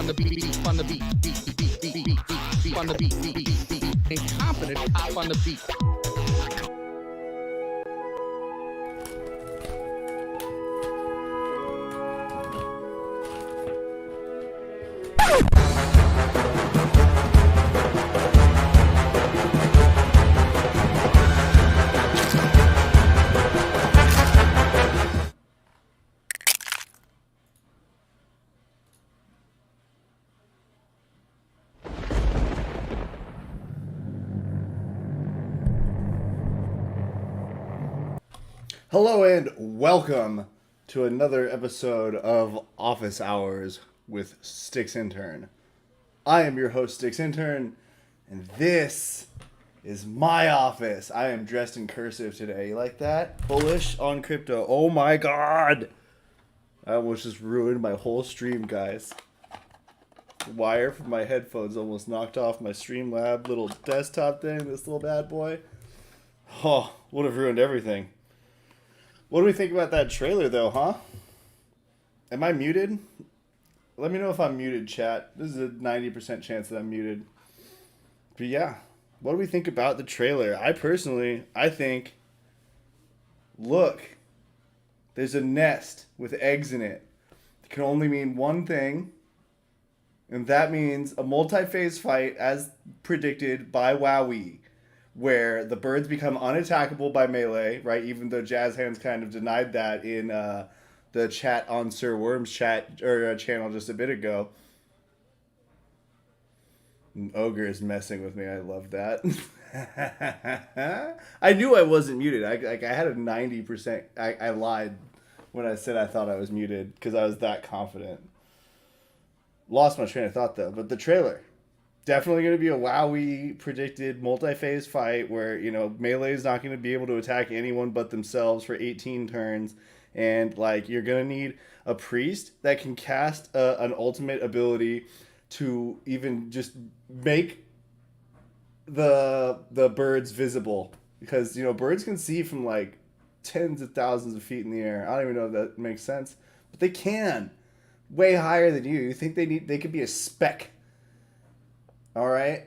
on the beat, on the beat, beat, on the beat, ain't confident, hop on the beat. Hello and welcome to another episode of Office Hours with Sticks Intern. I am your host, Sticks Intern, and this is my office. I am dressed in cursive today. You like that? Bullish on crypto. Oh my god! I almost just ruined my whole stream, guys. The wire from my headphones almost knocked off my Streamlab little desktop thing, this little bad boy. Oh, would have ruined everything. What do we think about that trailer, though, huh? Am I muted? Let me know if I'm muted, chat. This is a 90% chance that I'm muted. But yeah, what do we think about the trailer? I think, look, there's a nest with eggs in it. It can only mean one thing, and that means a multi-phase fight as predicted by WoWie, where the birds become unattackable by melee, right? Even though Jazz Hands kind of denied that in the chat on Sir Worm's channel just a bit ago. Ogre is messing with me. I love that. I knew I wasn't muted. I had a 90%. I lied when I said I thought I was muted because I was that confident. Lost my train of thought though. But the trailer. Definitely going to be a WoWie predicted multi-phase fight where, you know, melee is not going to be able to attack anyone but themselves for 18 turns. And, like, you're going to need a priest that can cast an ultimate ability to even just make the birds visible. Because, you know, birds can see from, like, tens of thousands of feet in the air. I don't even know if that makes sense. But they can. Way higher than you. You think they could be a speck. All right,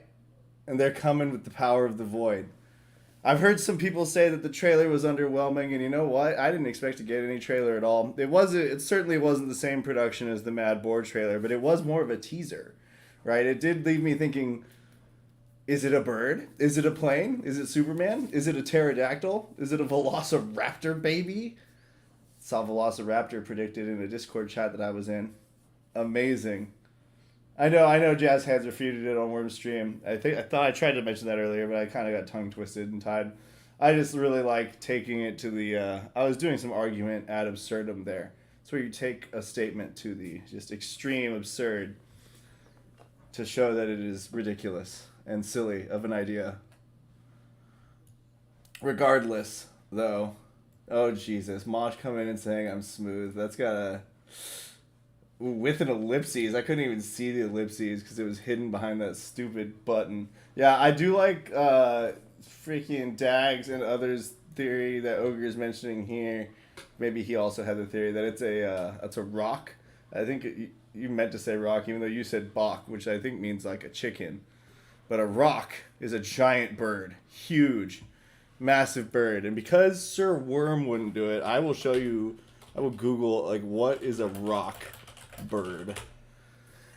and they're coming with the power of the void. I've heard some people say that the trailer was underwhelming, and you know what? I didn't expect to get any trailer at all. It certainly wasn't the same production as the Mad Board trailer, but it was more of a teaser, right? It did leave me thinking, is it a bird? Is it a plane? Is it Superman? Is it a pterodactyl? Is it a velociraptor baby? Saw Velociraptor predicted in a Discord chat that I was in. Amazing. I know Jazz Hands refuted it on Worm's stream. I thought I tried to mention that earlier, but I kind of got tongue twisted and tied. I just really like taking it to the, I was doing some argument ad absurdum there. It's where you take a statement to the just extreme absurd to show that it is ridiculous and silly of an idea. Regardless, though, oh Jesus, Mosh coming in and saying I'm smooth. That's gotta... With an ellipses. I couldn't even see the ellipses because it was hidden behind that stupid button. Yeah, I do like freaking Dags and others' theory that Ogre is mentioning here. Maybe he also had the theory that it's a rock. I think you meant to say rock, even though you said bok, which I think means like a chicken. But a rock is a giant bird. Huge. Massive bird. And because Sir Worm wouldn't do it, I will Google, like, what is a rock bird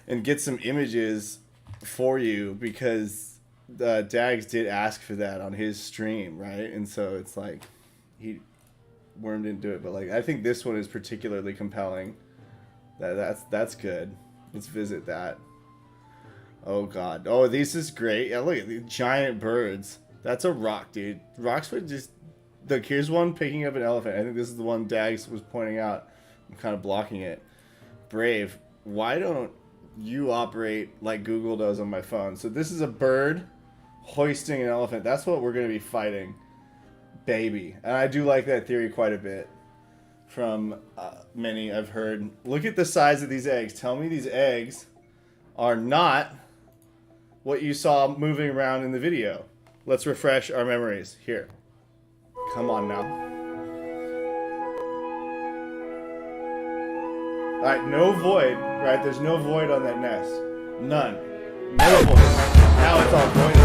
and get some images for you because Dags did ask for that on his stream, right? And so it's like Worm didn't do it, but like I think this one is particularly compelling. That's good. Let's visit that. Oh god. Oh, this is great. Yeah, look at the giant birds. That's a rock, dude. Rocks would just look. Here's one picking up an elephant. I think this is the one Dags was pointing out. I'm kind of blocking it. Brave, why don't you operate like Google does on my phone? So this is a bird hoisting an elephant. That's what we're going to be fighting. Baby. And I do like that theory quite a bit from many I've heard. Look at the size of these eggs. Tell me these eggs are not what you saw moving around in the video. Let's refresh our memories. Here. Come on now. Alright, no void, right? There's no void on that nest. None. No void. Now it's all voided.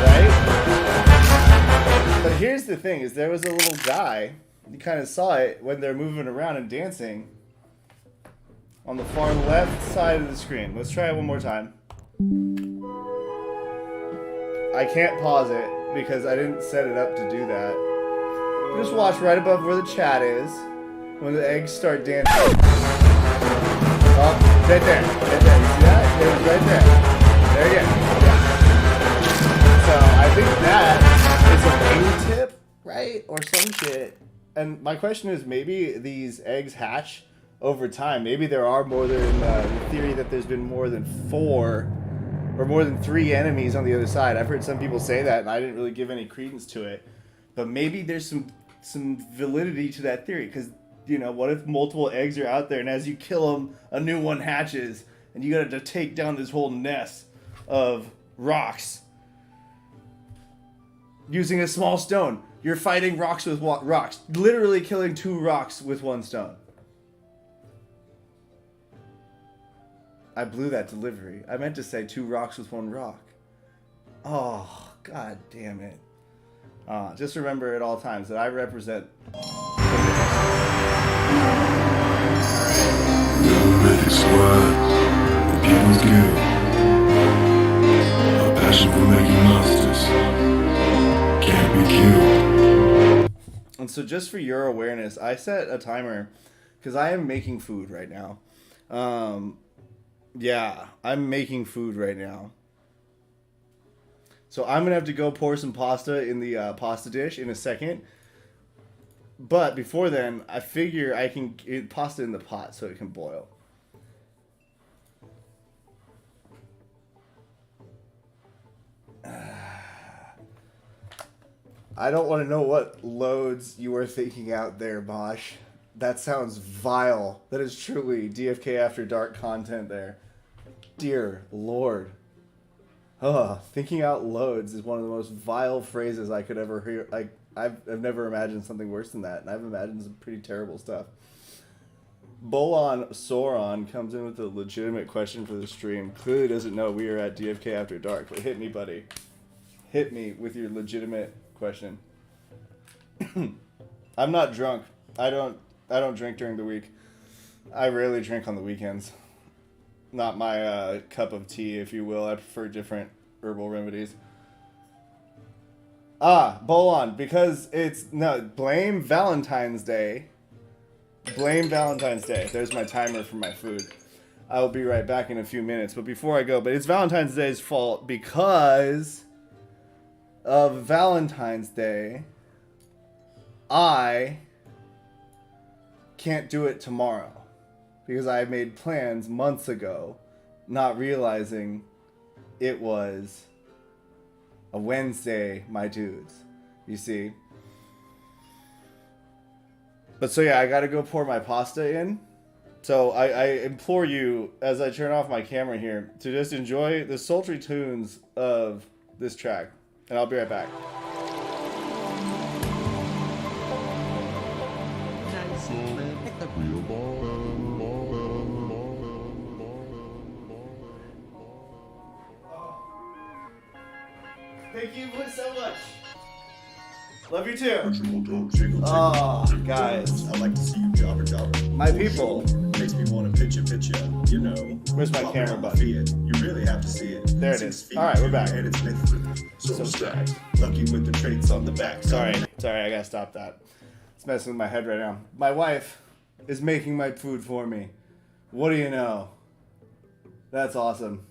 Right? But here's the thing, is there was a little guy, you kind of saw it when they're moving around and dancing on the far left side of the screen. Let's try it one more time. I can't pause it because I didn't set it up to do that. Just watch right above where the chat is when the eggs start dancing. Oh, right there. Right there. You see that? It was right there. There you go. Yeah. So I think that is a wingtip, right? Or some shit. And my question is, maybe these eggs hatch over time. Maybe there are more than the theory that there's been more than 4 or more than 3 enemies on the other side. I've heard some people say that, and I didn't really give any credence to it. But maybe there's some validity to that theory, because, you know, what if multiple eggs are out there, and as you kill them, a new one hatches, and you got to take down this whole nest of rocks using a small stone. You're fighting rocks with rocks, literally killing 2 rocks with 1 stone. I blew that delivery. I meant to say 2 rocks with 1 rock. Oh, god damn it. Just remember at all times that I represent. People's Guild. A passion for making monsters. Can't be killed. And so just for your awareness, I set a timer because I am making food right now. Yeah, I'm making food right now. So I'm going to have to go pour some pasta in the pasta dish in a second. But before then, I figure I can get pasta in the pot so it can boil. I don't want to know what loads you are thinking out there, Bosch. That sounds vile. That is truly DFK After Dark content there. Dear Lord. Thinking out loads is one of the most vile phrases I could ever hear. I've never imagined something worse than that, and I've imagined some pretty terrible stuff. Bolon Sauron comes in with a legitimate question for the stream. Clearly doesn't know we are at DFK After Dark, but hit me, buddy. Hit me with your legitimate question. I'm not drunk. I don't drink during the week. I rarely drink on the weekends. Not my cup of tea, if you will. I prefer different herbal remedies. Bolon, because blame Valentine's Day. Blame Valentine's Day. There's my timer for my food. I will be right back in a few minutes. But before I go, it's Valentine's Day's fault because of Valentine's Day. I can't do it tomorrow because I made plans months ago, not realizing it was a Wednesday, my dudes. You see? But so yeah, I gotta go pour my pasta in. So I implore you, as I turn off my camera here, to just enjoy the sultry tunes of this track. And I'll be right back. Thank you so much. Love you too. Oh, guys. I like to see you jobber. My people. Makes me want to picture, you know. Where's my camera button? You really have to see it. There it is. All right, we're back. And it's so stacked. Lucky with the traits on the back. Sorry, I gotta stop that. It's messing with my head right now. My wife is making my food for me. What do you know? That's awesome.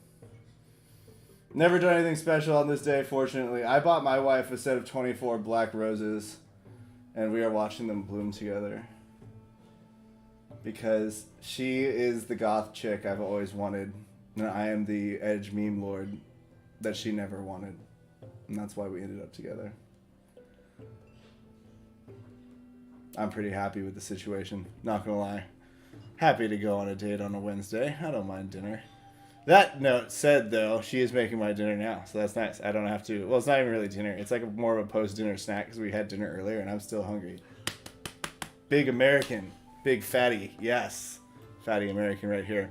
Never done anything special on this day, fortunately. I bought my wife a set of 24 black roses, and we are watching them bloom together. Because she is the goth chick I've always wanted, and I am the edge meme lord that she never wanted. And that's why we ended up together. I'm pretty happy with the situation, not gonna lie. Happy to go on a date on a Wednesday. I don't mind dinner. That note said, though, she is making my dinner now, so that's nice. I don't have to. Well, it's not even really dinner. It's like more of a post-dinner snack because we had dinner earlier and I'm still hungry. Big American. Big fatty. Yes. Fatty American right here.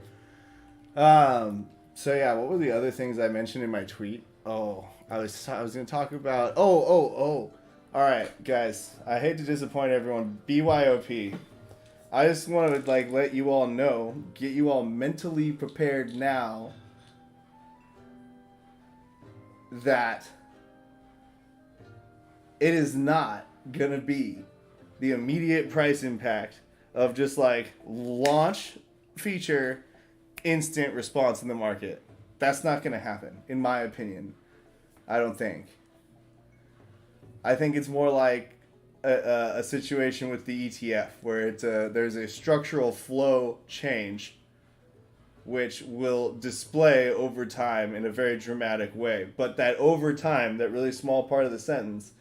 So, yeah, what were the other things I mentioned in my tweet? Oh, I was going to talk about... Oh. All right, guys. I hate to disappoint everyone. BYOP. I just want to let you all know, get you all mentally prepared now that it is not going to be the immediate price impact of just launch feature, instant response in the market. That's not going to happen, in my opinion. I don't think. I think it's more like a situation with the ETF where there's a structural flow change which will display over time in a very dramatic way. But that over time, that really small part of the sentence,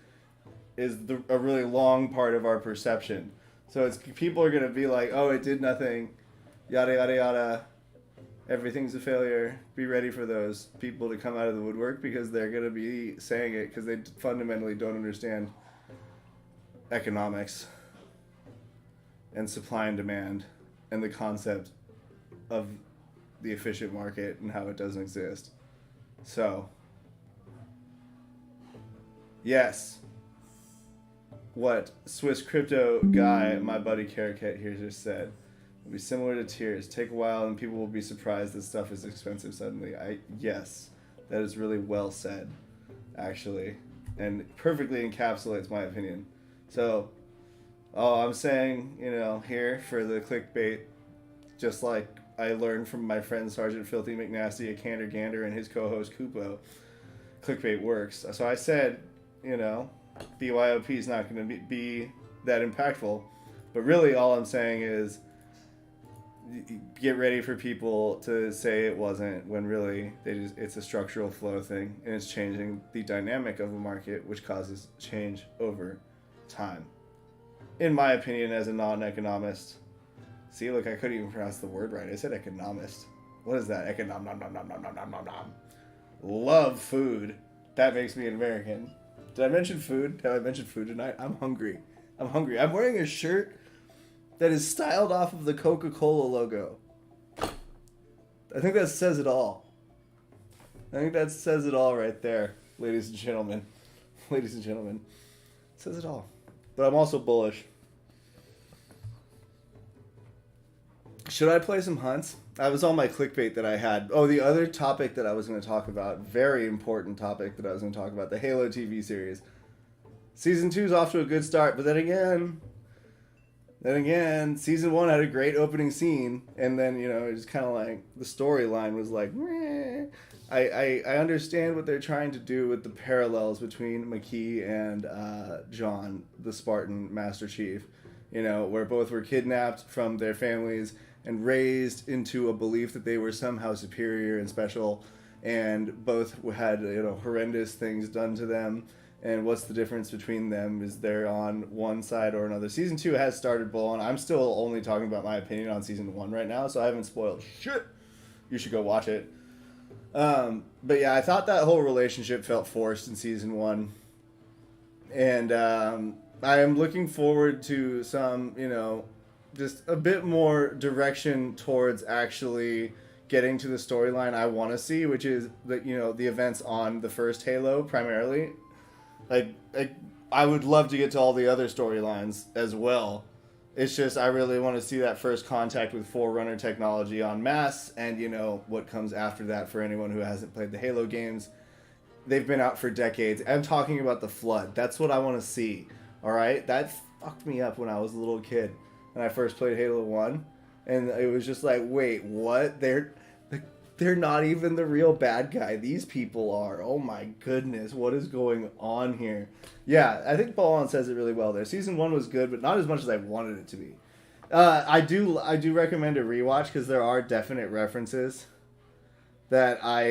is a really long part of our perception. So people are going to be like, oh, it did nothing, yada, yada, yada. Everything's a failure. Be ready for those people to come out of the woodwork because they're going to be saying it because they fundamentally don't understand economics and supply and demand and the concept of the efficient market and how it doesn't exist. So, yes, what Swiss crypto guy, my buddy Caracat here just said, will be similar to tears. Take a while and people will be surprised that stuff is expensive suddenly. Yes, that is really well said, actually, and perfectly encapsulates my opinion. So, I'm saying, here for the clickbait, just like I learned from my friend Sergeant Filthy McNasty at Candor Gander and his co-host Kupo, clickbait works. So I said, BYOP is not going to be that impactful, but really all I'm saying is get ready for people to say it wasn't when really it's a structural flow thing and it's changing the dynamic of a market, which causes change over time. In my opinion, as a non-economist. See, look, I couldn't even pronounce the word right. I said economist. What is that? Love food. That makes me an American. Did I mention food? Have I mentioned food tonight? I'm hungry. I'm wearing a shirt that is styled off of the Coca-Cola logo. I think that says it all. I think that says it all right there, ladies and gentlemen. Ladies and gentlemen. It says it all. But I'm also bullish. Should I play some hunts? That was all my clickbait that I had. Oh, the other topic that I was going to talk about, very important topic that I was going to talk about, the Halo TV series. Season 2 is off to a good start, but then again, Season 1 had a great opening scene, and then, it was kind of like, the storyline was like, meh. I understand what they're trying to do with the parallels between McKee and John, the Spartan Master Chief, where both were kidnapped from their families and raised into a belief that they were somehow superior and special, and both had horrendous things done to them. And what's the difference between them? Is they're on one side or another. Season 2 has started full on. I'm still only talking about my opinion on Season 1 right now, so I haven't spoiled shit. You should go watch it. But yeah, I thought that whole relationship felt forced in Season 1. And I am looking forward to some, just a bit more direction towards actually getting to the storyline I want to see, which is the events on the first Halo primarily. I would love to get to all the other storylines as well. It's just I really want to see that first contact with Forerunner technology en masse, and what comes after that for anyone who hasn't played the Halo games. They've been out for decades. I'm talking about the Flood. That's what I want to see. All right, that fucked me up when I was a little kid and I first played Halo 1, and it was just like, wait, what? They're not even the real bad guy. These people are. Oh my goodness, what is going on here? Yeah, I think Ballon says it really well there. Season 1 was good, but not as much as I wanted it to be. I do recommend a rewatch because there are definite references that I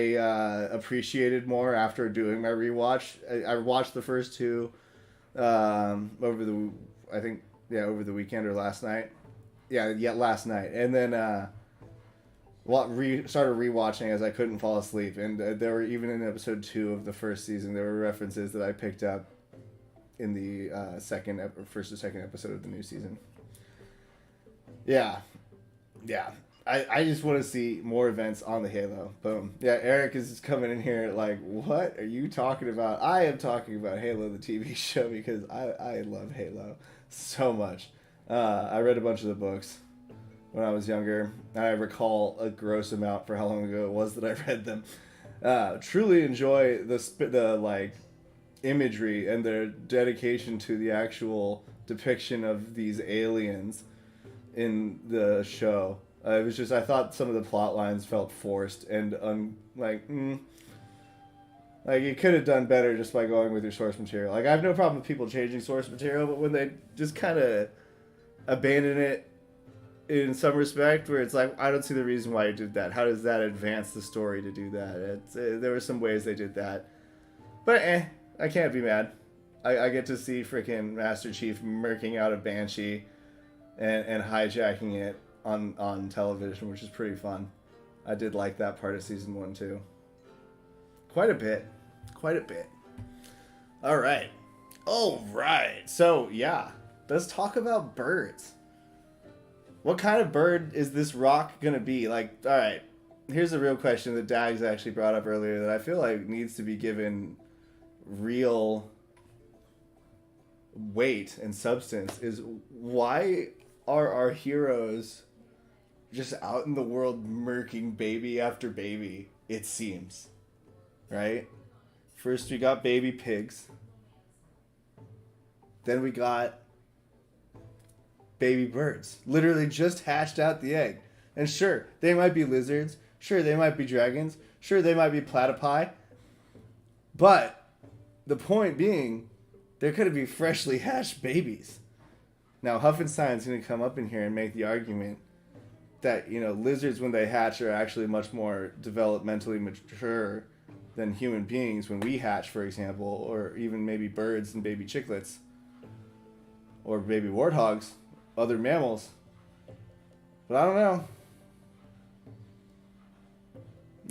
appreciated more after doing my rewatch. I watched the first two over the weekend or last night. Yeah, last night. And then started rewatching as I couldn't fall asleep, and there were even in episode 2 of the first season there were references that I picked up in the first or second episode of the new season. Yeah. I just want to see more events on the Halo. Boom. Yeah, Eric is coming in here like, what are you talking about? I am talking about Halo, the TV show, because I love Halo so much. I read a bunch of the books when I was younger. I recall a gross amount for how long ago it was that I read them. Truly enjoy the like imagery and their dedication to the actual depiction of these aliens in the show. It was just, I thought some of the plot lines felt forced and like you could have done better just by going with your source material. Like, I have no problem with people changing source material, but when they just kind of abandon it in some respect, where it's like, I don't see the reason why you did that. How does that advance the story to do that? There were some ways they did that, but I can't be mad. I get to see freaking Master Chief murking out a Banshee and hijacking it on television, which is pretty fun. I did like that part of season 1 too. Quite a bit. All right. So yeah, let's talk about birds. What kind of bird is this rock gonna be? Like, all right, here's a real question that Dags actually brought up earlier that I feel like needs to be given real weight and substance. Is why are our heroes just out in the world murking baby after baby, it seems, right? First we got baby pigs, then we got baby birds, literally just hatched out the egg. And sure, they might be lizards, sure they might be dragons, sure they might be platypi, but the point being, they're going to be freshly hatched babies. Now Huffenstein's going to come up in here and make the argument that, you know, lizards when they hatch are actually much more developmentally mature than human beings when we hatch, for example, or even maybe birds and baby chicklets or baby warthogs, other mammals. But I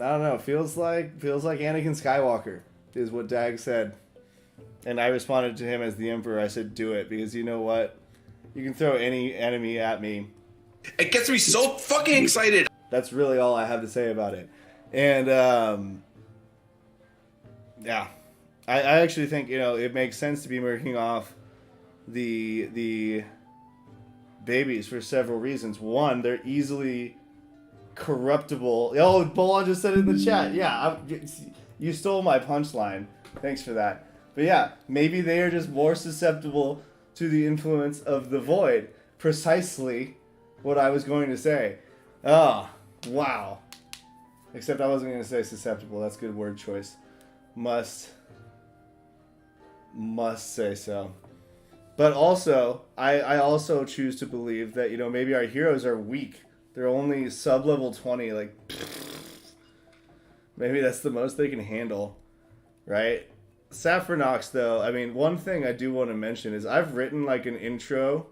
don't know. Feels like Anakin Skywalker is what Dag said. And I responded to him as the Emperor. I said, do it, because you know what? You can throw any enemy at me. It gets me so fucking excited. That's really all I have to say about it. And, yeah. I actually think, you know, it makes sense to be murking off the babies for several reasons. One, they're easily corruptible. Oh, Bolon just said it in the chat. Yeah, you stole my punchline. Thanks for that. But yeah, maybe they are just more susceptible to the influence of the void. Precisely what I was going to say. Oh, wow. Except I wasn't going to say susceptible. That's good word choice. Must say so. But also, I also choose to believe that, you know, maybe our heroes are weak. They're only sub-level 20. Like, maybe that's the most they can handle, right? Saffronox, though, I mean, one thing I do want to mention is I've written like an intro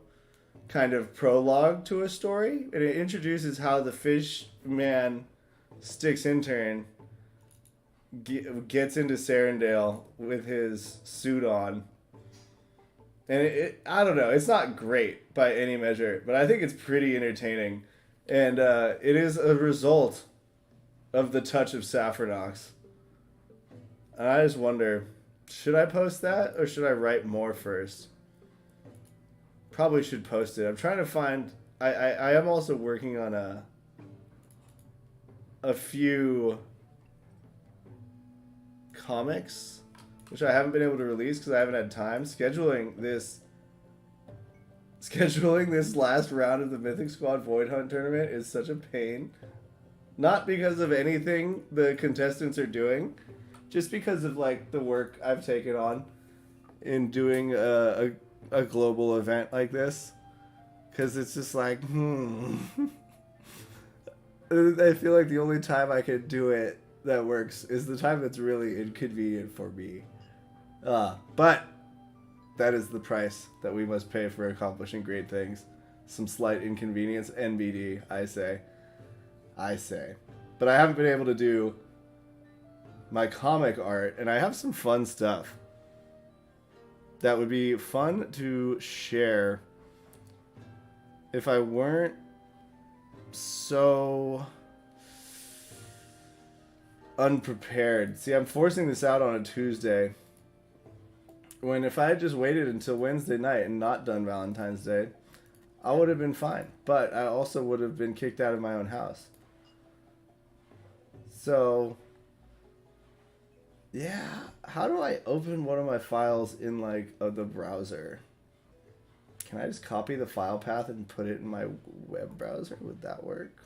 kind of prologue to a story, and it introduces how the fish man Styx intern gets into Serendale with his suit on. And I don't know, it's not great by any measure, but I think it's pretty entertaining. And it is a result of the touch of Saffronox. And I just wonder, should I post that or should I write more first? Probably should post it. I'm trying to find... I am also working on a few comics, which I haven't been able to release because I haven't had time. Scheduling this last round of the Mythic Squad Void Hunt tournament is such a pain. Not because of anything the contestants are doing, just because of like the work I've taken on in doing a global event like this. Because it's just like, I feel like the only time I can do it that works is the time that's really inconvenient for me. But that is the price that we must pay for accomplishing great things. Some slight inconvenience, NBD, I say. I say. But I haven't been able to do my comic art, and I have some fun stuff that would be fun to share if I weren't so unprepared. See, I'm forcing this out on a Tuesday, when if I had just waited until Wednesday night and not done Valentine's Day, I would have been fine. But I also would have been kicked out of my own house. So, yeah, how do I open one of my files in like the browser? Can I just copy the file path and put it in my web browser? Would that work?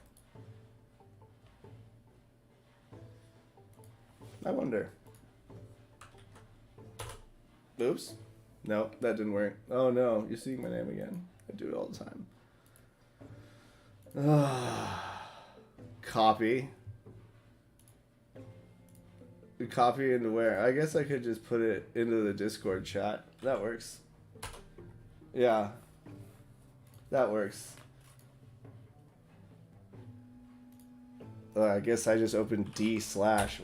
I wonder. Oops. No, that didn't work. Oh no, you're seeing my name again. I do it all the time. Copy. Copy into where? I guess I could just put it into the Discord chat. That works. Yeah. That works. I guess I just opened D/.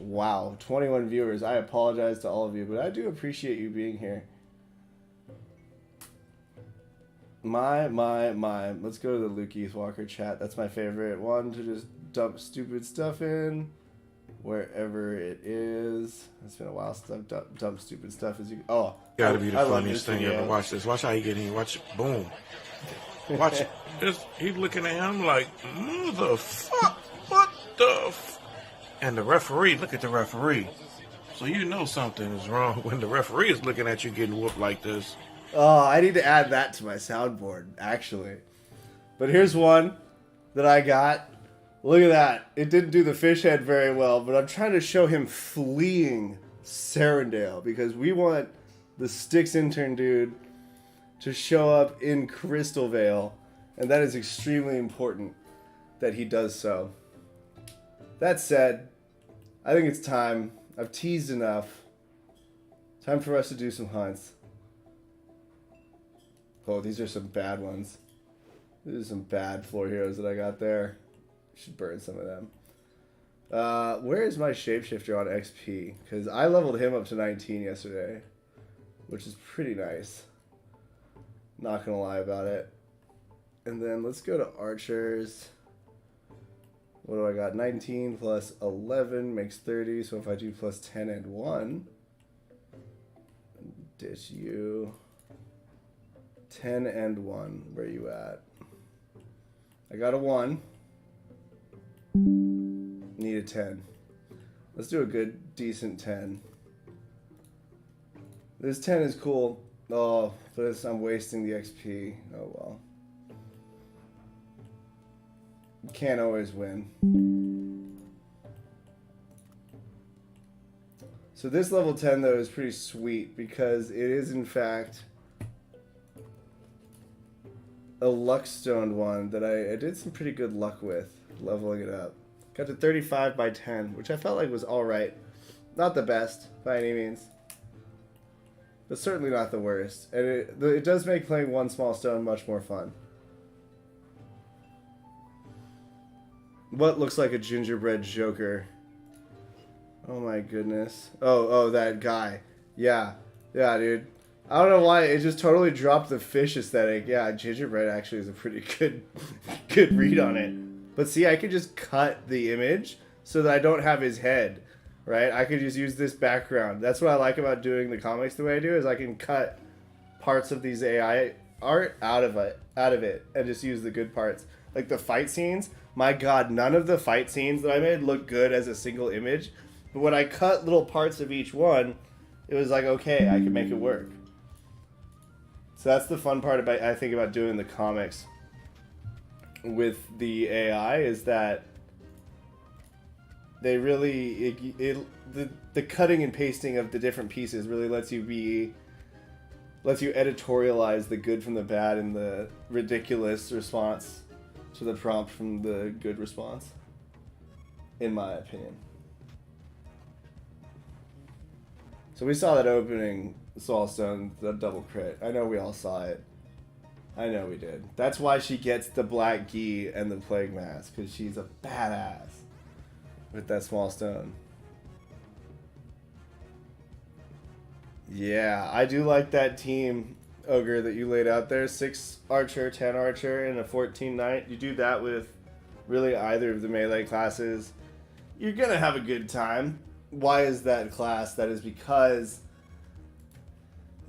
Wow. 21 viewers. I apologize to all of you, but I do appreciate you being here. My. Let's go to the Luke Keith Walker chat. That's my favorite one to just dump stupid stuff in. Wherever it is. It's been a while since I've dumped stupid stuff. Oh. Gotta be the funniest thing ever. Watch this. Watch how he get in. Watch. Boom. Watch. He's looking at him like, motherfucker. What the And the referee, look at the referee. So you know something is wrong when the referee is looking at you getting whooped like this. Oh, I need to add that to my soundboard, actually. But here's one that I got. Look at that. It didn't do the fish head very well, but I'm trying to show him fleeing Serendale because we want the Styx intern dude to show up in Crystal Vale, and that is extremely important that he does so. That said, I think it's time. I've teased enough. Time for us to do some hunts. Oh, these are some bad ones. These are some bad floor heroes that I got there. Should burn some of them. Where is my shapeshifter on XP? Because I leveled him up to 19 yesterday, which is pretty nice. Not gonna lie about it. And then let's go to archers. What do I got? 19 plus 11 makes 30. So if I do plus 10 and 1, ditch you. 10 and 1. Where are you at? I got a 1. Need a 10. Let's do a good, decent 10. This 10 is cool. Oh, but I'm wasting the XP. Oh well. You can't always win. So this level 10 though is pretty sweet because it is in fact a luckstone one that I did some pretty good luck with leveling it up. Got to 35 by 10, which I felt like was alright. Not the best by any means, but certainly not the worst. And it does make playing one small stone much more fun. What looks like a gingerbread joker? Oh my goodness. Oh, that guy. Yeah, dude. I don't know why, it just totally dropped the fish aesthetic. Yeah, gingerbread actually is a pretty good read on it. But see, I could just cut the image so that I don't have his head, right? I could just use this background. That's what I like about doing the comics the way I do, is I can cut parts of these AI art out of it and just use the good parts. Like the fight scenes, my god, none of the fight scenes that I made look good as a single image. But when I cut little parts of each one, it was like, okay, I can make it work. So that's the fun part about, I think, about doing the comics with the AI, is that they really, the cutting and pasting of the different pieces really lets you editorialize the good from the bad and the ridiculous response to the prompt from the good response, in my opinion. So we saw that opening Soulstone, the double crit. I know we all saw it. I know we did. That's why she gets the black gi and the plague mask, because she's a badass with that small stone. Yeah, I do like that team, Ogre, that you laid out there. 6 archer, 10 archer, and a 14 knight. You do that with really either of the melee classes, you're gonna have a good time. Why is that class? That is because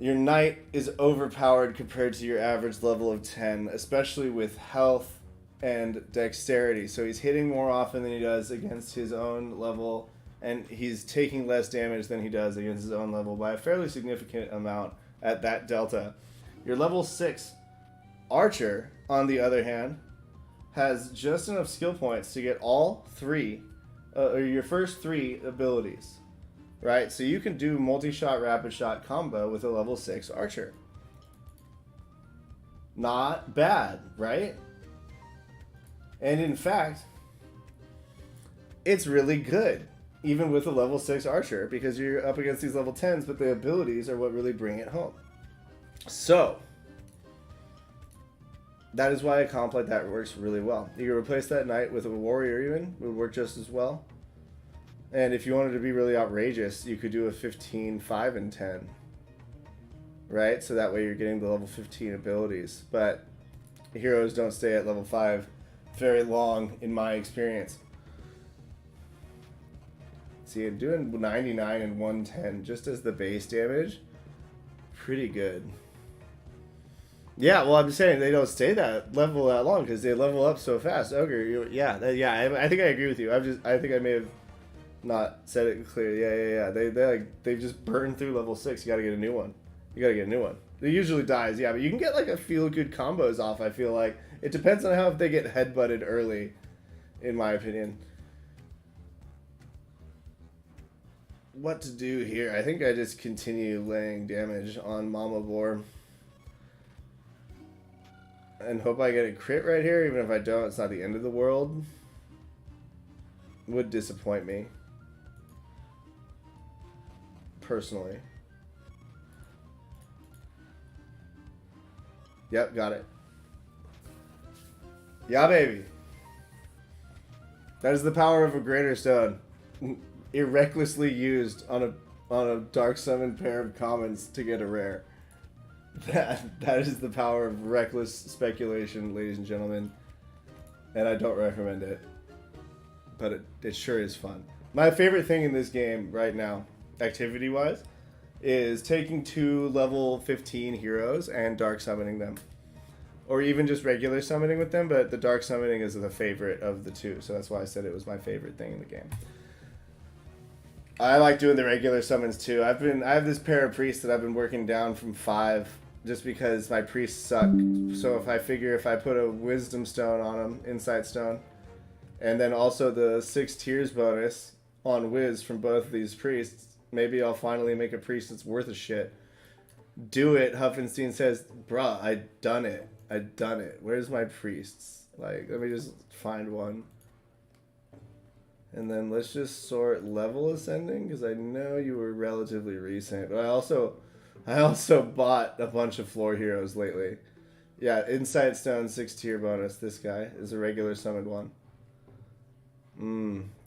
your knight is overpowered compared to your average level of 10, especially with health and dexterity. So he's hitting more often than he does against his own level, and he's taking less damage than he does against his own level by a fairly significant amount at that delta. Your level 6 archer, on the other hand, has just enough skill points to get all 3, or your first 3 abilities. Right? So you can do multi-shot, rapid shot combo with a level 6 archer. Not bad, right? And in fact, it's really good, even with a level 6 archer, because you're up against these level 10s, but the abilities are what really bring it home. So, that is why a comp like that works really well. You can replace that knight with a warrior even, it would work just as well. And if you wanted to be really outrageous, you could do a 15, 5, and 10. Right? So that way you're getting the level 15 abilities. But heroes don't stay at level 5 very long, in my experience. See, doing 99 and 110 just as the base damage, pretty good. Yeah, well, I'm saying they don't stay that level that long because they level up so fast. Ogre, I think I agree with you. I think I may have not said it clear. Yeah. They just burn through level 6. You gotta get a new one. It usually dies, yeah, but you can get like a feel good combos off. I feel like it depends on how if they get headbutted early, in my opinion. What to do here? I think I just continue laying damage on Mama Boar and hope I get a crit right here. Even if I don't, it's not the end of the world. Would disappoint me. Personally. Yep, got it. Yeah, baby. That is the power of a greater stone. Irrecklessly used on a dark summon pair of commons to get a rare. That is the power of reckless speculation, ladies and gentlemen. And I don't recommend it. But it sure is fun. My favorite thing in this game right now, activity-wise, is taking 2 level 15 heroes and dark summoning them. Or even just regular summoning with them, but the dark summoning is the favorite of the 2, so that's why I said it was my favorite thing in the game. I like doing the regular summons too. I have this pair of priests that I've been working down from 5 just because my priests suck. So if I put a wisdom stone on them, insight stone, and then also the 6 tiers bonus on Wiz from both of these priests, maybe I'll finally make a priest that's worth a shit. Do it, Huffenstein says. Bruh, I done it. Where's my priests? Like, let me just find one. And then let's just sort level ascending, because I know you were relatively recent. But I also bought a bunch of floor heroes lately. Yeah, Insight Stone 6 tier bonus. This guy is a regular summoned one.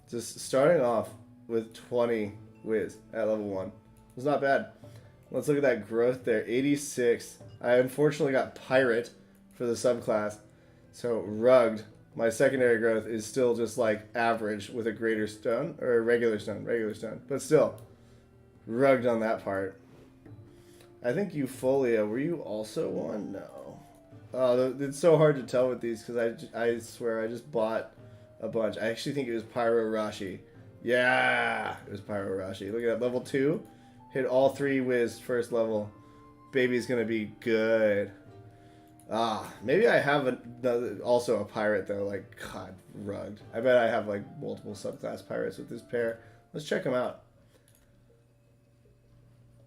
Just starting off with 20 Wiz at level 1. It's not bad. Let's look at that growth there. 86. I unfortunately got Pirate for the subclass. So Rugged, my secondary growth, is still just like average with a greater stone, or a regular stone. But still, Rugged on that part. I think Eupholia, were you also one? No. Oh, it's so hard to tell with these because I swear I just bought a bunch. I actually think it was Pyro Rashi. Yeah, it was Pyro Rashi. Look at that, level 2. Hit all 3 Wiz first level. Baby's gonna be good. Maybe I have also a pirate though. Like, God, Rugged. I bet I have like multiple subclass pirates with this pair. Let's check them out.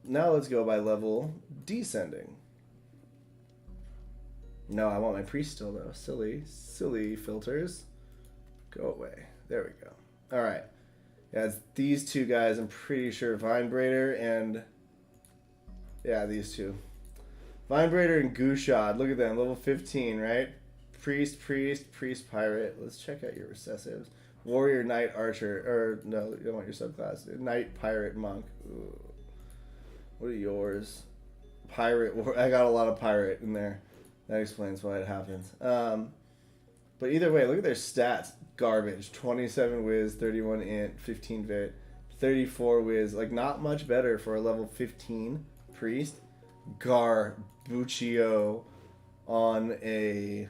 Now let's go by level descending. No, I want my priest still though. Silly filters. Go away. There we go. All right. Yeah, it's these 2 guys. I'm pretty sure Vinebraider and yeah, these 2. Vinebrator and Gushad. Look at them. Level 15, right? Priest, pirate. Let's check out your recessives. Warrior, knight, archer. Or, no, you don't want your subclass. Knight, pirate, monk. Ooh. What are yours? Pirate. I got a lot of pirate in there. That explains why it happens. But either way, look at their stats. Garbage. 27 whiz, 31 int, 15 vit, 34 whiz. Like, not much better for a level 15 priest. Garbuccio on a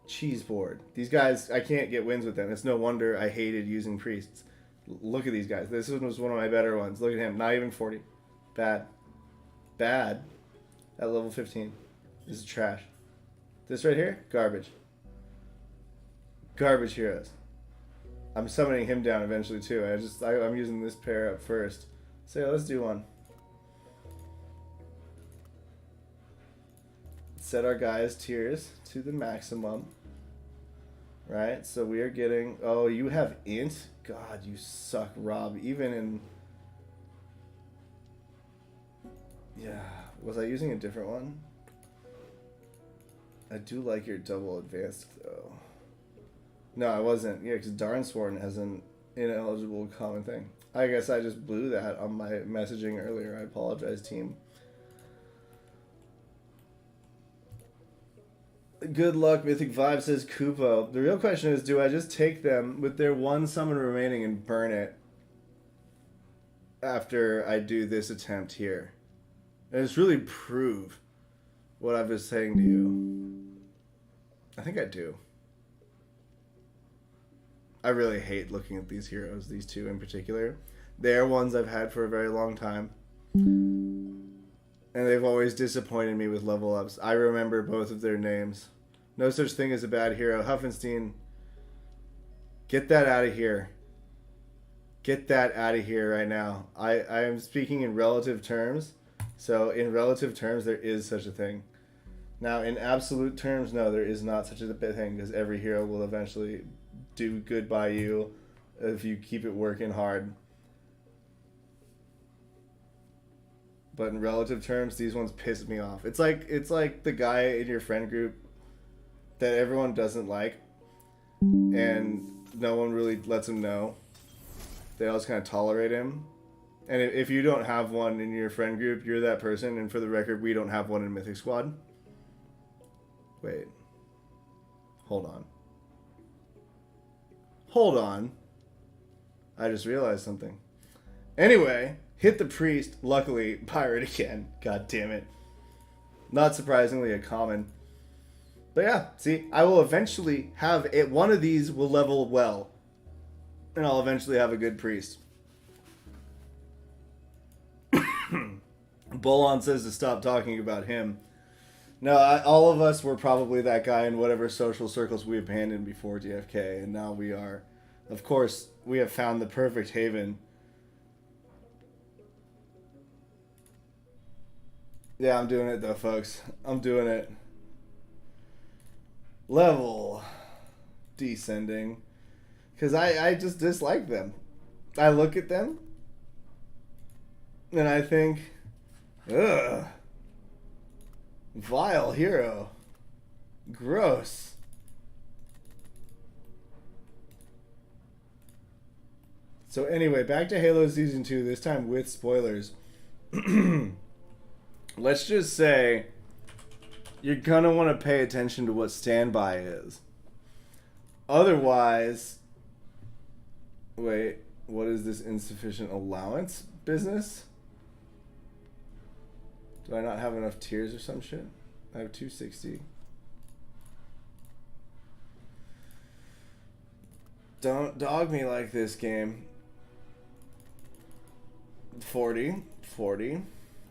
cheese board. These guys, I can't get wins with them. It's no wonder I hated using priests. Look at these guys. This one was one of my better ones. Look at him. Not even 40. Bad. Bad. At level 15. This is trash. This right here, garbage. Garbage heroes. I'm summoning him down eventually too. I'm using this pair up first. So yeah, let's do one. Set our guys' tiers to the maximum. Right? So we are getting... Oh, you have int? God, you suck, Rob. Even in... Yeah. Was I using a different one? I do like your double advanced, though. No, I wasn't. Yeah, because Darnsworn has an ineligible common thing. I guess I just blew that on my messaging earlier. I apologize, team. Good luck, Mythic Vibe, says Kupo. The real question is, do I just take them with their one summon remaining and burn it after I do this attempt here? And just really prove what I've been saying to you. I think I do. I really hate looking at these heroes, these two in particular. They're ones I've had for a very long time. And they've always disappointed me with level ups. I remember both of their names. No such thing as a bad hero. Huffenstein, get that out of here. Get that out of here right now. I am speaking in relative terms. So in relative terms, there is such a thing. Now, in absolute terms, no, there is not such a thing, because every hero will eventually do good by you if you keep it working hard. But in relative terms, these ones piss me off. It's like the guy in your friend group that everyone doesn't like, and no one really lets him know. They all just kind of tolerate him. And if you don't have one in your friend group, you're that person. And for the record, we don't have one in Mythic Squad. Wait. Hold on. Hold on. I just realized something. Anyway, hit the priest. Luckily, pirate again. God damn it. Not surprisingly, a common. But yeah, see, I will eventually have it. One of these will level well. And I'll eventually have a good priest. Bolon says to stop talking about him. No, all of us were probably that guy in whatever social circles we abandoned before DFK, and now we are. Of course, we have found the perfect haven. Yeah, I'm doing it though, folks. I'm doing it. Level. Descending. Because I just dislike them. I look at them, and I think, ugh. Vile hero. Gross. So anyway, back to Halo Season 2, this time with spoilers. Let's just say you're gonna want to pay attention to what standby is. Otherwise, wait, what is this insufficient allowance business? Do I not have enough tiers or some shit? I have 260. Don't dog me like this, game. 40.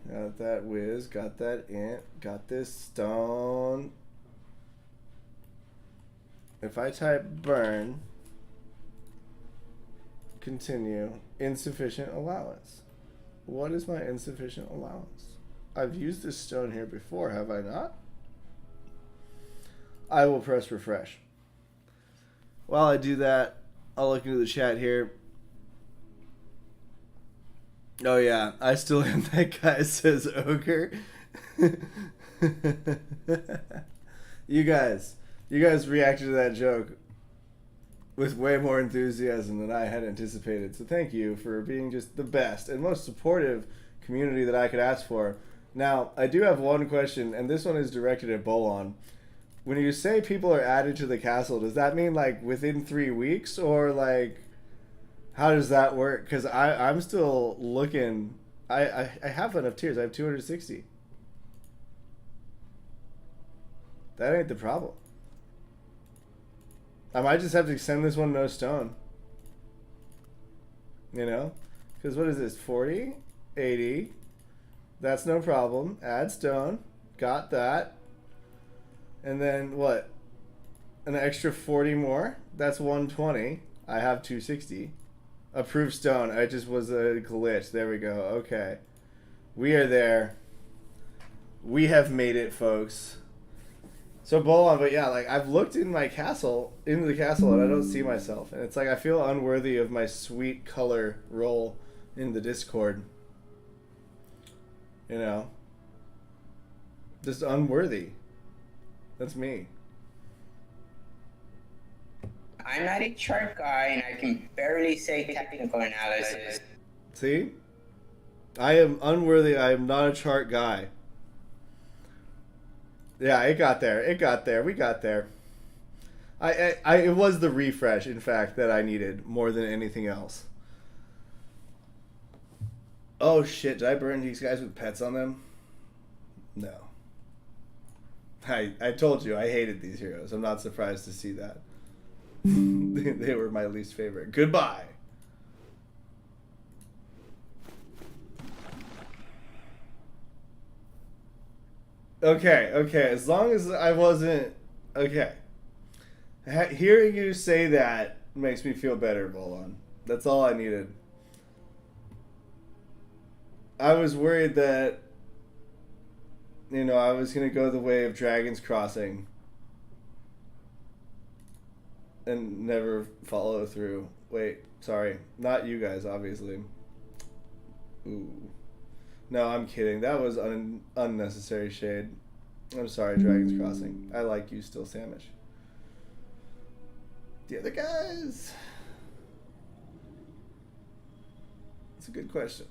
Got that whiz, got that int, got this stone. If I type burn, continue, insufficient allowance. What is my insufficient allowance? I've used this stone here before, have I not? I will press refresh. While I do that, I'll look into the chat here. Oh yeah, I still am that guy, says Ogre. You guys reacted to that joke with way more enthusiasm than I had anticipated. So thank you for being just the best and most supportive community that I could ask for. Now, I do have one question, and this one is directed at Bolon. When you say people are added to the castle, does that mean like within 3 weeks, or like how does that work? Because I'm still looking. I have enough tiers. I have 260. That ain't the problem. I might just have to send this one no stone. You know? Because what is this? 40? 80? That's no problem. Add stone. Got that. And then what? An extra 40 more? That's 120. I have 260. Approved stone. It just was a glitch. There we go. Okay. We are there. We have made it, folks. So Bolon, but yeah, like I've looked in my castle, into the castle, and I don't see myself. And it's like I feel unworthy of my sweet color role in the Discord. You know? Just unworthy. That's me. I'm not a chart guy, and I can barely say technical analysis. See? I am unworthy. I am not a chart guy. Yeah, it got there. It got there. We got there. It was the refresh, in fact, that I needed more than anything else. Oh shit! Did I burn these guys with pets on them? No. I told you I hated these heroes. I'm not surprised to see that. They were my least favorite. Goodbye. Okay, as long as I wasn't... Okay. Hearing you say that makes me feel better, Bolon. That's all I needed. I was worried that, you know, I was going to go the way of Dragon's Crossing and never follow through. Wait, sorry. Not you guys, obviously. Ooh. No, I'm kidding. That was unnecessary shade. I'm sorry, Dragon's Crossing. I like you still, Samish. The other guys? That's a good question.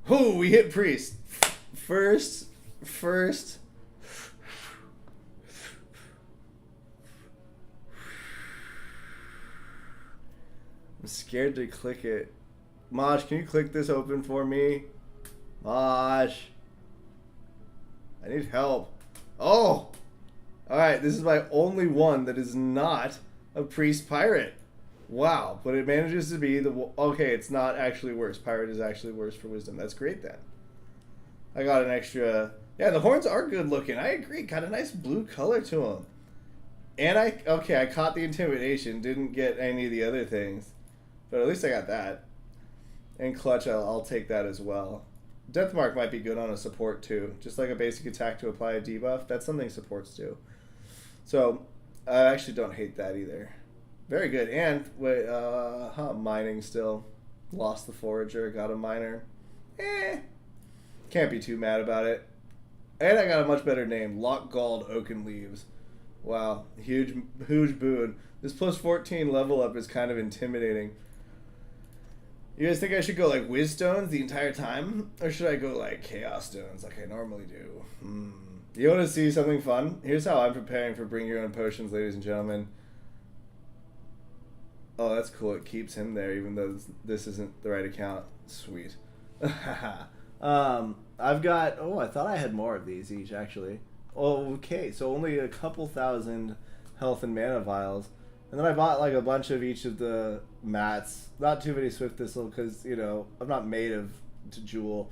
Oh, we hit Priest. First. I'm scared to click it. Mosh, can you click this open for me? Mosh. I need help. Oh! Alright, this is my only one that is not a priest pirate. Wow, but it manages to be the... Okay, it's not actually worse. Pirate is actually worse for wisdom. That's great then. I got an extra... Yeah, the horns are good looking. I agree. Got a nice blue color to them. And I caught the intimidation. Didn't get any of the other things. But at least I got that. And clutch, I'll take that as well. Death Mark might be good on a support too. Just like a basic attack to apply a debuff. That's something supports do. So, I actually don't hate that either. Very good. And, wait, mining still. Lost the Forager, got a miner. Can't be too mad about it. And I got a much better name. Lockgalled Oaken Leaves. Wow. Huge boon. This plus 14 level up is kind of intimidating. You guys think I should go like Wiz Stones the entire time? Or should I go like Chaos Stones like I normally do? You want to see something fun? Here's how I'm preparing for Bring Your Own Potions, ladies and gentlemen. Oh, that's cool. It keeps him there even though this isn't the right account. Sweet. I've got... Oh, I thought I had more of these each, actually. Oh, okay, so only a couple thousand health and mana vials. And then I bought like a bunch of each of the mats. Not too many Swift Thistle because, you know, I'm not made to jewel.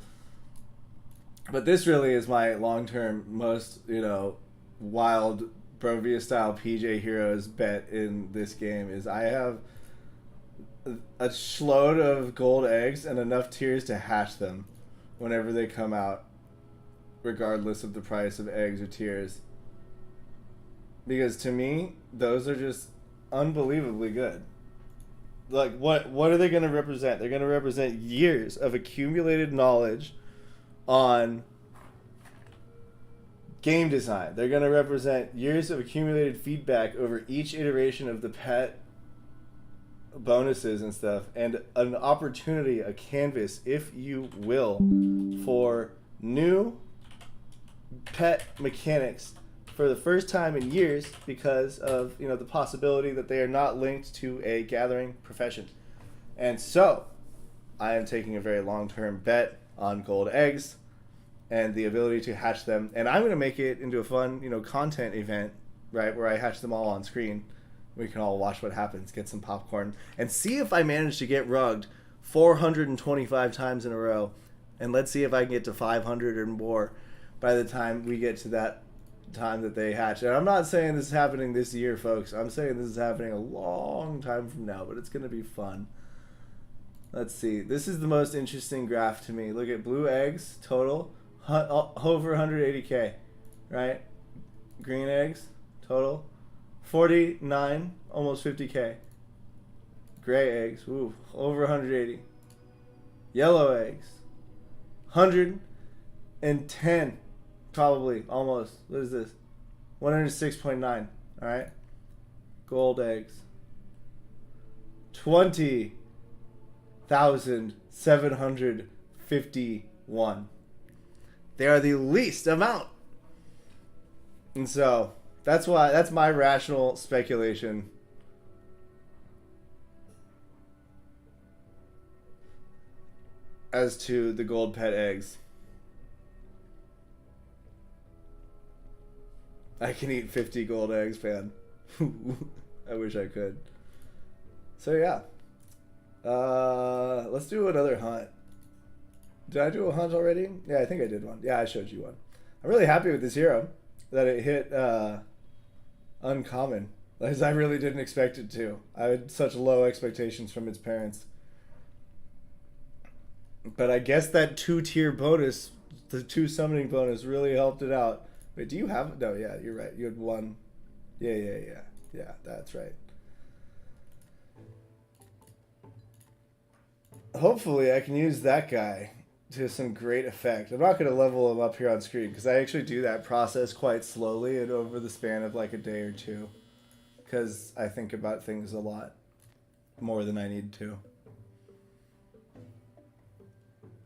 But this really is my long-term most, you know, wild Brovia-style PJ Heroes bet in this game is I have a shload of gold eggs and enough tiers to hatch them whenever they come out, regardless of the price of eggs or tiers. Because to me, those are just unbelievably good. Like, what are they going to represent? They're going to represent years of accumulated knowledge on game design. They're going to represent years of accumulated feedback over each iteration of the pet bonuses and stuff, and an opportunity, a canvas, if you will, for new pet mechanics for the first time in years because of, you know, the possibility that they are not linked to a gathering profession. And so I am taking a very long-term bet on gold eggs and the ability to hatch them, and I'm going to make it into a fun, you know, content event, right, where I hatch them all on screen. We can all watch what happens, get some popcorn, and see if I manage to get rugged 425 times in a row, and let's see if I can get to 500 or more by the time we get to that time that they hatch. And I'm not saying this is happening this year, folks. I'm saying this is happening a long time from now, but it's going to be fun. Let's see. This is the most interesting graph to me. Look at blue eggs total, over 180k, right? Green eggs total, 49, almost 50k. Gray eggs, ooh, over 180. Yellow eggs, 110. Probably, almost. What is this? 106.9. All right. Gold eggs. 20,751. They are the least amount. And so, that's my rational speculation. As to the gold pet eggs. I can eat 50 gold eggs, man. I wish I could. So yeah. Let's do another hunt. Did I do a hunt already? Yeah, I think I did one. Yeah, I showed you one. I'm really happy with this hero. That it hit uncommon. Because I really didn't expect it to. I had such low expectations from its parents. But I guess that 2-tier bonus, the 2 summoning bonus, really helped it out. Wait, do you have... No, yeah, you're right. You had 1. Yeah, that's right. Hopefully I can use that guy to some great effect. I'm not going to level him up here on screen because I actually do that process quite slowly and over the span of like a day or two. Because I think about things a lot more than I need to.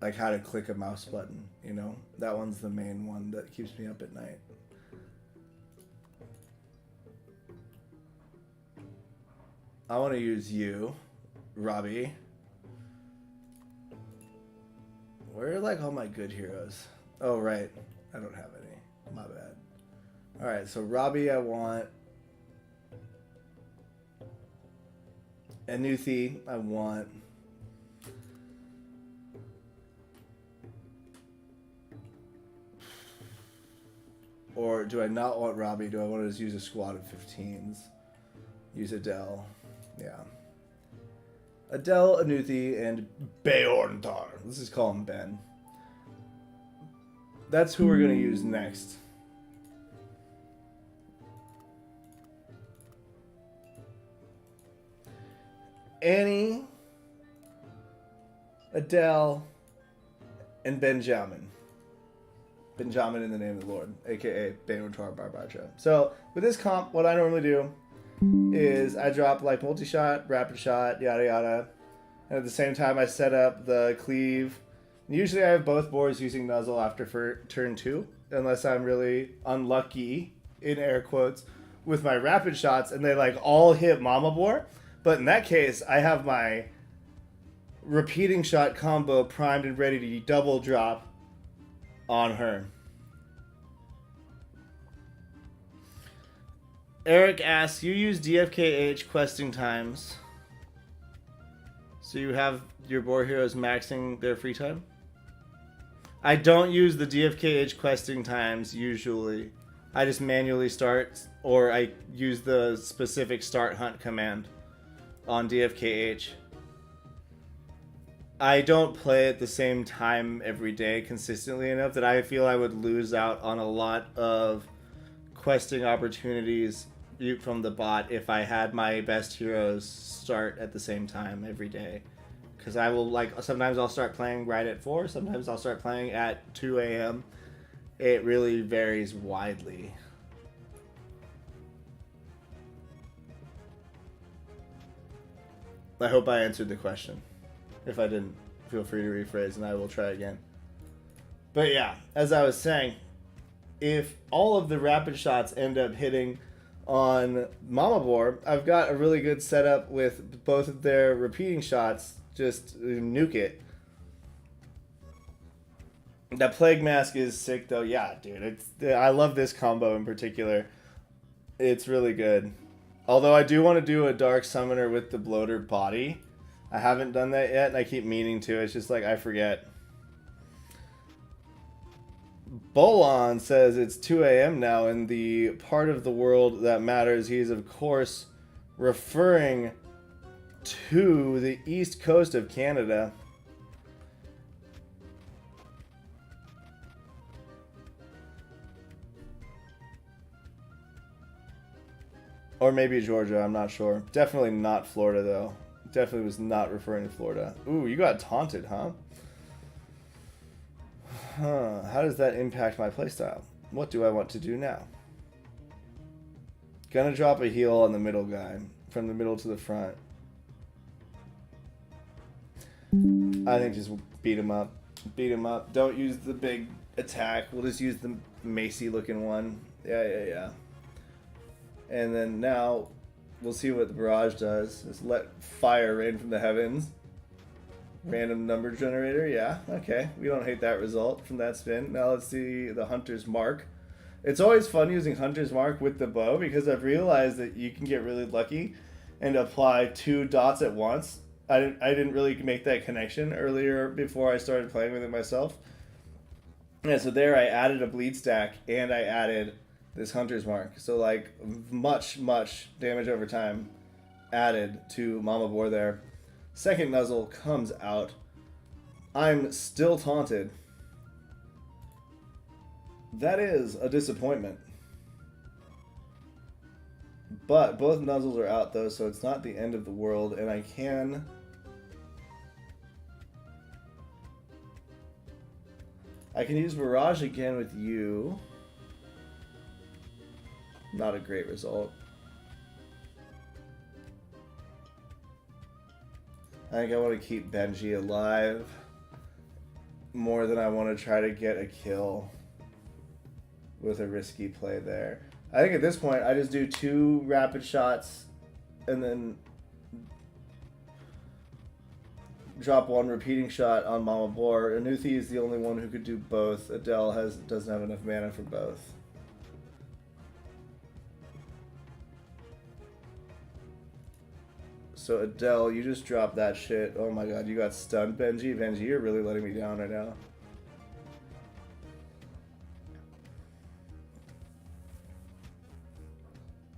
Like how to click a mouse button, you know? That one's the main one that keeps me up at night. I want to use you, Robbie. Where are like all my good heroes? Oh, right. I don't have any. My bad. Alright, so Robbie I want. Anuthi I want. Or do I not want Robbie? Do I want to just use a squad of 15s? Use Adele. Yeah. Adele, Anuthi, and Beorntar. Let's just call him Ben. That's who we're going to use next. Annie, Adele, and Benjamin. Benjamin in the name of the Lord, aka Beorntar Barbacha. So, with this comp, what I normally do is I drop like multi-shot, rapid shot, yada yada. And at the same time I set up the cleave. Usually I have both boards using Nuzzle after for turn 2. Unless I'm really unlucky, in air quotes, with my rapid shots and they like all hit Mama Boar. But in that case, I have my repeating shot combo primed and ready to double drop on her. Eric asks, you use DFKH questing times, so you have your boar heroes maxing their free time? I don't use the DFKH questing times usually. I just manually start, or I use the specific start hunt command on DFKH. I don't play at the same time every day consistently enough that I feel I would lose out on a lot of questing opportunities from the bot if I had my best heroes start at the same time every day. Because I will, like, sometimes I'll start playing right at 4, sometimes I'll start playing at 2 a.m. It really varies widely. I hope I answered the question. If I didn't, feel free to rephrase and I will try again. But yeah, as I was saying, if all of the rapid shots end up hitting on Mama Boar, I've got a really good setup with both of their repeating shots. Just nuke it. That Plague Mask is sick though. Yeah, dude. I love this combo in particular. It's really good. Although I do want to do a Dark Summoner with the Bloater body. I haven't done that yet and I keep meaning to. It's just like I forget. Bolon says it's 2 a.m. now in the part of the world that matters. He's of course referring to the east coast of Canada. Or maybe Georgia, I'm not sure. Definitely not Florida, though. Definitely was not referring to Florida. Ooh, you got taunted, huh? How does that impact my playstyle? What do I want to do now? Gonna drop a heal on the middle guy. From the middle to the front. I think just beat him up. Beat him up. Don't use the big attack. We'll just use the Macy looking one. Yeah. And then now we'll see what the barrage does. Just let fire rain from the heavens. Random number generator. Yeah, okay. We don't hate that result from that spin. Now let's see the Hunter's Mark. It's always fun using Hunter's Mark with the bow because I've realized that you can get really lucky and apply 2 dots at once. I didn't really make that connection earlier before I started playing with it myself. Yeah, so there I added a bleed stack and I added this Hunter's Mark. So like much damage over time added to Mama Boar there. Second Nuzzle comes out. I'm still taunted. That is a disappointment. But both Nuzzles are out though, so it's not the end of the world, and I can... use Barrage again with you. Not a great result. I think I want to keep Benji alive more than I want to try to get a kill with a risky play there. I think at this point I just do 2 rapid shots and then drop 1 repeating shot on Mama Boar. Anuthi is the only one who could do both. Adele doesn't have enough mana for both. So Adele, you just dropped that shit. Oh my god, you got stunned, Benji. Benji, you're really letting me down right now.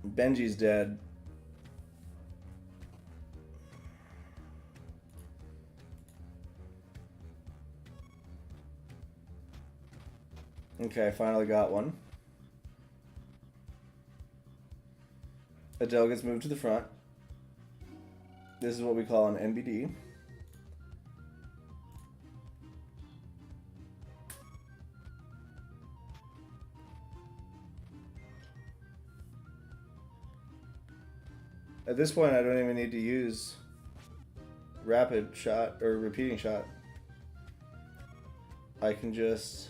Benji's dead. Okay, I finally got one. Adele gets moved to the front. This is what we call an NBD. At this point, I don't even need to use rapid shot or repeating shot. I can just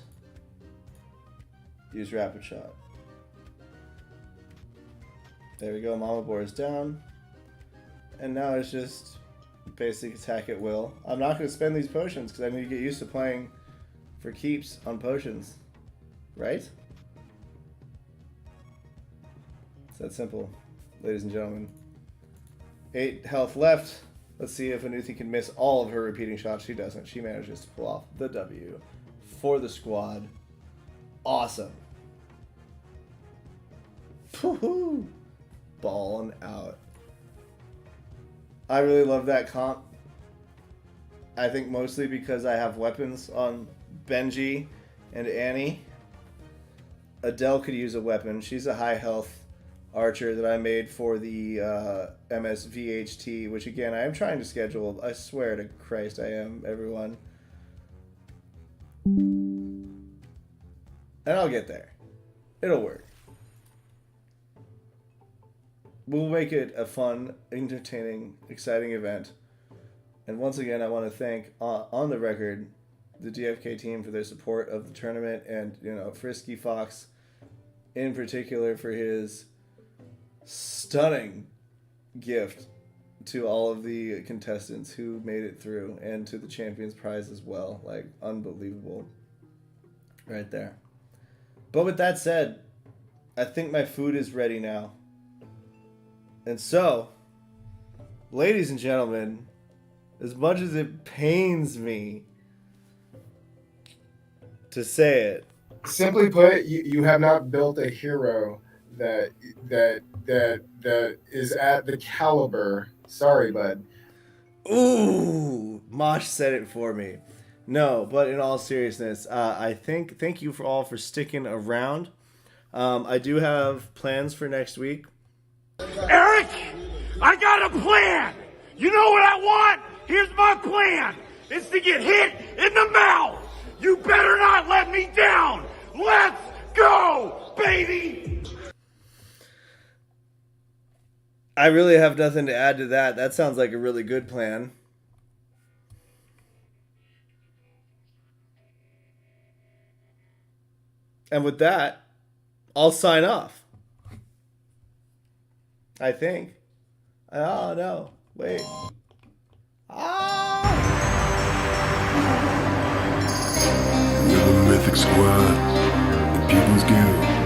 use rapid shot. There we go, Mama Boar is down. And now it's just basic attack at will. I'm not going to spend these potions because I need to get used to playing for keeps on potions. Right? It's that simple, ladies and gentlemen. 8 health left. Let's see if Anuthi can miss all of her repeating shots. She doesn't. She manages to pull off the W for the squad. Awesome. Woohoo! Balling out. I really love that comp. I think mostly because I have weapons on Benji and Annie. Adele could use a weapon. She's a high health archer that I made for the MSVHT, which again I am trying to schedule. I swear to Christ I am, everyone. And I'll get there. It'll work. We'll make it a fun, entertaining, exciting event. And once again, I want to thank, on the record, the DFK team for their support of the tournament, and Frisky Fox in particular for his stunning gift to all of the contestants who made it through, and to the Champions Prize as well. Like, unbelievable. Right there. But with that said, I think my food is ready now. And so, ladies and gentlemen, as much as it pains me to say it, simply put, you have not built a hero that is at the caliber. Sorry, bud. Ooh, Mosh said it for me. No, but in all seriousness, thank you all for sticking around. I do have plans for next week. Eric, I got a plan. You know what I want? Here's my plan. It's to get hit in the mouth. You better not let me down. Let's go, baby. I really have nothing to add to that. That sounds like a really good plan. And with that, I'll sign off. I think. Oh, no. Wait. We're the Mythic Squad, the People's Guild.